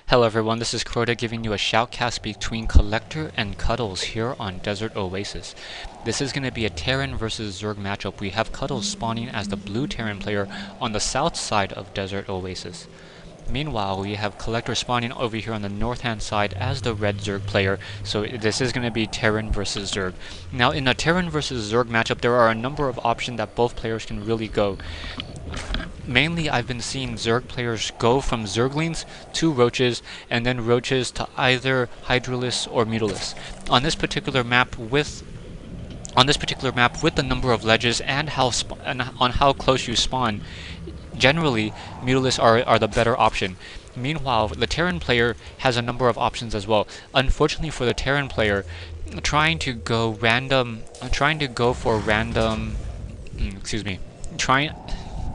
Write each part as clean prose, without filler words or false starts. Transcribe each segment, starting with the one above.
Hello everyone, this is Crota giving you a shoutcast between Collector and Cuddles here on Desert Oasis. This is going to be a Terran versus Zerg matchup. We have Cuddles spawning as the blue Terran player on the south side of Desert Oasis. Meanwhile, we have Collector spawning over here on the north-hand side as the red Zerg player, so this is going to be Terran versus Zerg. Now, in a Terran versus Zerg matchup, there are a number of options that both players can really go. Mainly, I've been seeing Zerg players go from Zerglings to Roaches, and then Roaches to either Hydralisks or Mutalisks. On this particular map with the number of ledges and on how close you spawn, generally Mutalisks are the better option. Meanwhile, the Terran player has a number of options as well. Unfortunately for the Terran player, trying to go for random,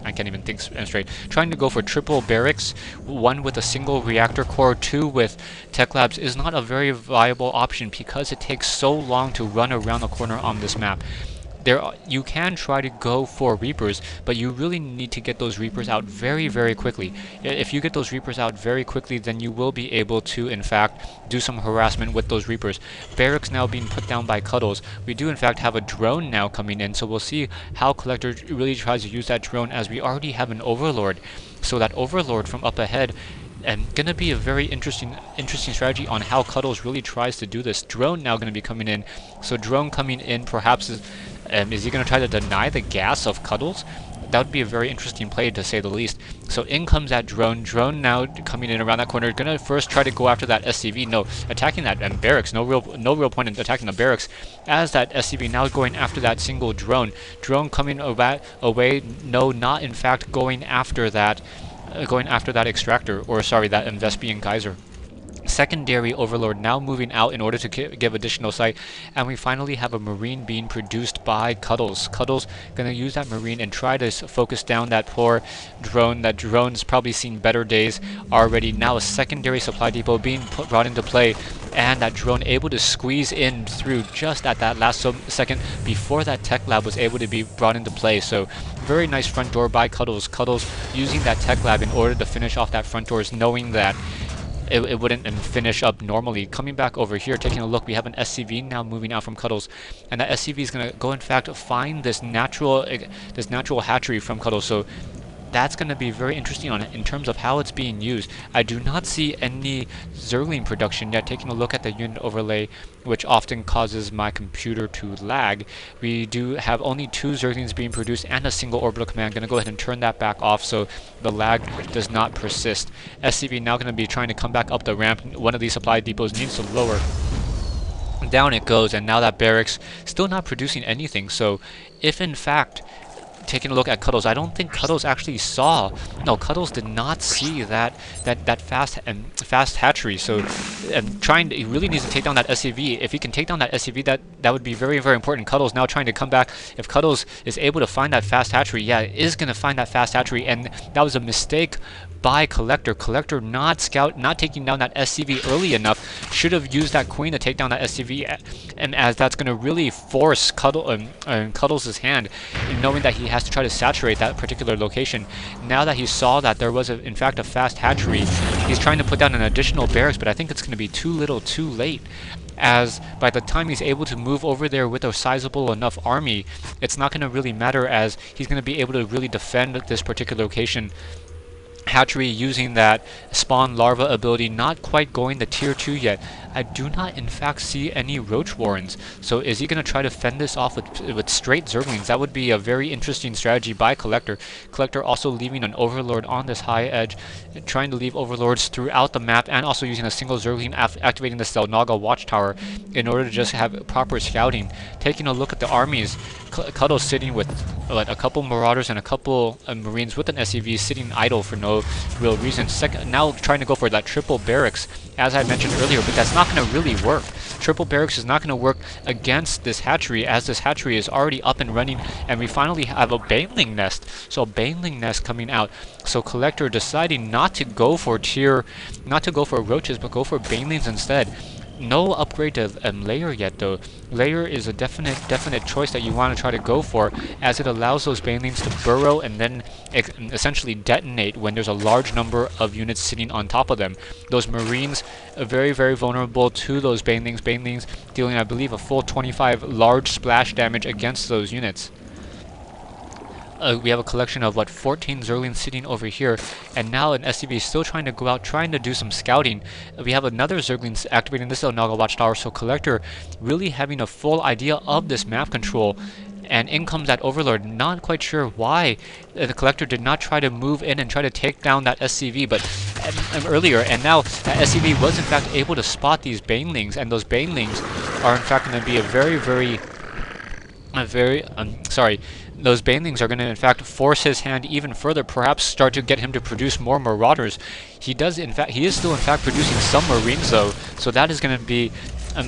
I can't even think straight. Trying to go for triple barracks, one with a single reactor core, two with tech labs, is not a very viable option because it takes so long to run around the corner on this map. You can try to go for Reapers, but you really need to get those Reapers out very, very quickly. If you get those Reapers out very quickly, then you will be able to, in fact, do some harassment with those Reapers. Barracks now being put down by Cuddles. We do, in fact, have a drone now coming in, so we'll see how Collector really tries to use that drone, as we already have an Overlord. So that Overlord from up ahead, and gonna be a very interesting strategy on how Cuddles really tries to do this. Drone now gonna be coming in. So drone coming in, perhaps is he gonna try to deny the gas of Cuddles? That would be a very interesting play, to say the least. So in comes that drone. Drone now coming in around that corner. Gonna first try to go after that SCV. No, attacking that barracks. No real point in attacking the barracks. As that SCV now going after that single drone. Drone coming away. No, not in fact going after that. Extractor, or sorry, that Vespian Geyser. Secondary Overlord now moving out in order to give additional sight, and we finally have a Marine being produced by Cuddles. Cuddles gonna use that Marine and try to focus down that poor drone. That drone's probably seen better days already. Now a secondary supply depot being brought into play, and that drone able to squeeze in through just at that last second before that tech lab was able to be brought into play. So very nice front door by Cuddles. Cuddles using that tech lab in order to finish off that front doors, knowing that it wouldn't finish up normally. Coming back over here, taking a look, we have an SCV now moving out from Cuddles, and that SCV is going to go, in fact, find this natural hatchery from Cuddles. So that's going to be very interesting in terms of how it's being used. I do not see any Zergling production yet. Taking a look at the unit overlay, which often causes my computer to lag, we do have only 2 Zerglings being produced and a single orbital command. Going to go ahead and turn that back off so the lag does not persist. SCV now going to be trying to come back up the ramp. One of these supply depots needs to lower. Down it goes, and now that barracks still not producing anything. So if in fact, taking a look at Cuddles, I don't think Cuddles actually saw. No, Cuddles did not see that fast hatchery. So, he really needs to take down that SCV. If he can take down that SCV, that would be very, very important. Cuddles now trying to come back. If Cuddles is able to find that fast hatchery, yeah, it is gonna find that fast hatchery, and that was a mistake by Collector. Collector not taking down that SCV early enough. Should have used that Queen to take down that SCV, and as that's going to really force Cuddles' hand, knowing that he has to try to saturate that particular location. Now that he saw that there was in fact a fast hatchery, he's trying to put down an additional barracks, but I think it's going to be too little too late, as by the time he's able to move over there with a sizable enough army, it's not going to really matter, as he's going to be able to really defend this particular location. Hatchery using that spawn larva ability, not quite going to tier 2 yet. I do not in fact see any roach warrens. So is he going to try to fend this off with straight Zerglings? That would be a very interesting strategy by Collector. Collector also leaving an Overlord on this high edge, trying to leave Overlords throughout the map, and also using a single Zergling activating the Selnaga Watchtower in order to just have proper scouting. Taking a look at the armies, Cuddles sitting with a couple Marauders and a couple Marines with an SCV sitting idle for no real reason. Now trying to go for that triple barracks, as I mentioned earlier, but that's not going to really work. Triple barracks is not going to work against this hatchery, as this hatchery is already up and running, and we finally have a Baneling nest. So a Baneling nest coming out. So Collector deciding not to go for roaches, but go for Banelings instead. No upgrade to layer yet though. Layer is a definite choice that you want to try to go for, as it allows those banelings to burrow and then essentially detonate when there's a large number of units sitting on top of them. Those marines are very vulnerable to those banelings. Banelings dealing, I believe, a full 25 large splash damage against those units. We have a collection of, 14 Zerglings sitting over here, and now an SCV is still trying to go out, trying to do some scouting. We have another Zergling activating this Zelnaga Watchtower, so Collector really having a full idea of this map control. And in comes that Overlord, not quite sure why the Collector did not try to move in and try to take down that SCV, but earlier, and now that SCV was in fact able to spot these Banelings, and those Banelings are in fact going to be those Banelings are going to in fact force his hand even further, perhaps start to get him to produce more Marauders. He is still in fact producing some Marines though, so that is going to be a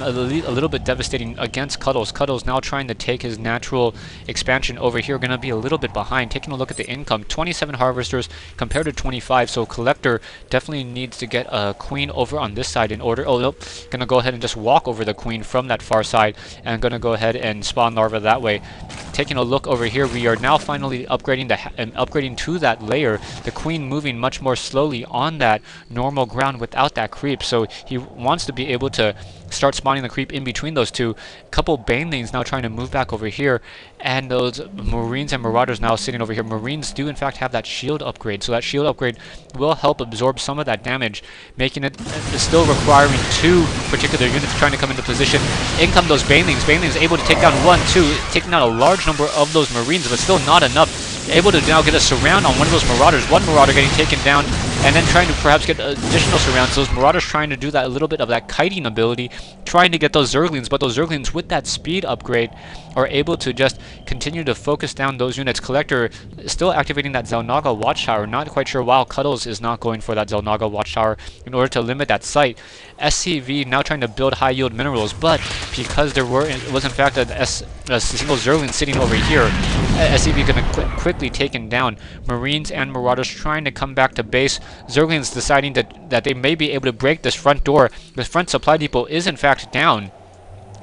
little bit devastating against Cuddles. Cuddles now trying to take his natural expansion over here, going to be a little bit behind. Taking a look at the income, 27 Harvesters compared to 25, so Collector definitely needs to get a Queen over on this side in order. Oh nope, going to go ahead and just walk over the Queen from that far side, and going to go ahead and spawn Larva that way. Taking a look over here, we are now finally upgrading to that layer. The Queen moving much more slowly on that normal ground without that creep, so he wants to be able to start spawning the creep in between those two. Couple Banelings now trying to move back over here, and those Marines and Marauders now sitting over here. Marines do in fact have that shield upgrade, so that shield upgrade will help absorb some of that damage, making it still requiring two particular units trying to come into position. In come those Banelings. Banelings able to take down 1, 2, taking out a large number of those Marines, but still not enough. Able to now get a surround on one of those Marauders. One Marauder getting taken down, and then trying to perhaps get additional surrounds. Those Marauders trying to do that, a little bit of that kiting ability, trying to get those Zerglings, but those Zerglings with that speed upgrade are able to just continue to focus down those units. Collector still activating that Zelnaga Watchtower, not quite sure why Cuddles is not going for that Zelnaga Watchtower in order to limit that site. SCV now trying to build high yield minerals, but because there was in fact a single Zergling sitting over here, SCV going to quickly taken down. Marines and Marauders trying to come back to base. Zerglings deciding that they may be able to break this front door. The front supply depot is in fact down.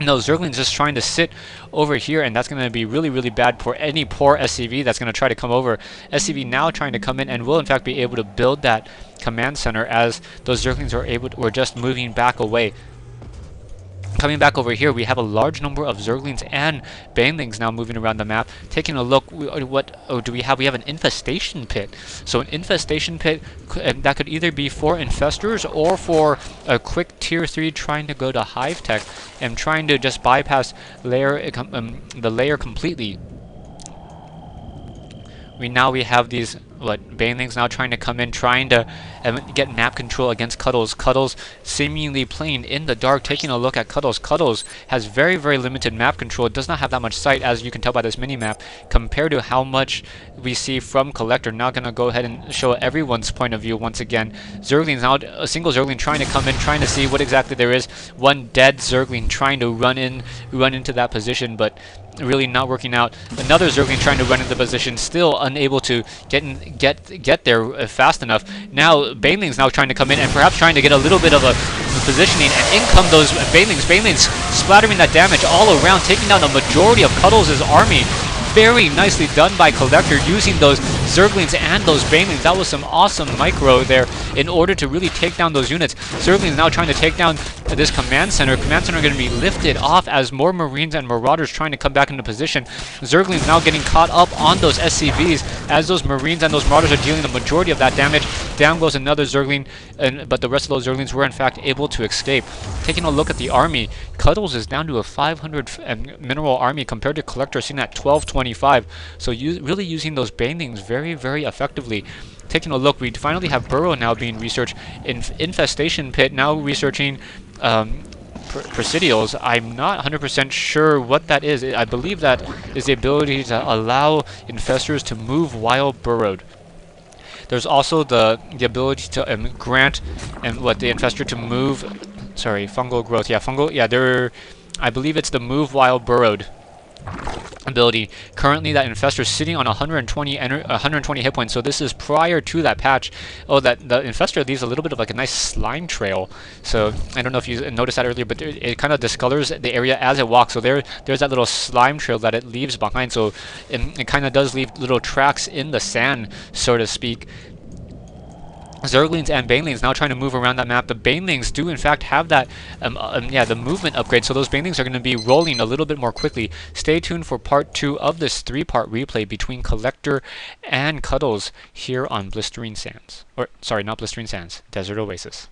No, Zergling's just trying to sit over here, and that's going to be really bad for any poor SCV that's going to try to come over. SCV now trying to come in and will in fact be able to build that command center, as those Zerglings were just moving back away. Coming back over here, we have a large number of Zerglings and Banelings now moving around the map. Taking a look, what do we have? We have an infestation pit. So an infestation pit that could either be for infestors or for a quick tier 3 trying to go to hive tech and trying to just bypass the layer completely. We have these Banelings now trying to come in, trying to get map control against Cuddles. Cuddles seemingly playing in the dark. Taking a look at Cuddles. Cuddles has very limited map control. It does not have that much sight, as you can tell by this mini map, compared to how much we see from Collector. Now gonna go ahead and show everyone's point of view once again. Zerglings now, a single Zergling trying to come in, trying to see what exactly there is. One dead Zergling trying to run into that position, but really not working out. Another Zergling trying to run into position, still unable to get there fast enough. Now Banelings now trying to come in and perhaps trying to get a little bit of a positioning, and in come those Banelings. Banelings splattering that damage all around, taking down the majority of Cuddles' army. Very nicely done by Collector, using those Zerglings and those Banelings. That was some awesome micro there in order to really take down those units. Zerglings now trying to take down this command center. Command center going to be lifted off as more Marines and Marauders trying to come back into position. Zerglings now getting caught up on those SCVs as those Marines and those Marauders are dealing the majority of that damage. Down goes another Zergling, but the rest of those Zerglings were in fact able to escape. Taking a look at the army, Cuddles is down to a 500 mineral army compared to Collector sitting at 1225. So really using those Banelings very effectively. Taking a look, we finally have Burrow now being researched. Infestation Pit now researching Presidials. I'm not 100% sure what that is. I believe that is the ability to allow infestors to move while burrowed. There's also the ability to grant the infestor to move. Sorry, fungal growth. Yeah, fungal. Yeah, I believe it's the move while burrowed. ability. Currently, that Infestor is sitting on 120 hit points, so this is prior to that patch. Oh, that the Infestor leaves a little bit of like a nice slime trail. So I don't know if you noticed that earlier, but it kind of discolors the area as it walks. So there's that little slime trail that it leaves behind. So it kind of does leave little tracks in the sand, so to speak. Zerglings and Banelings now trying to move around that map. The Banelings do in fact have that, the movement upgrade, so those Banelings are going to be rolling a little bit more quickly. Stay tuned for part 2 of this 3-part replay between Collector and Cuddles here on Blistering Sands. Or, sorry, not Blistering Sands, Desert Oasis.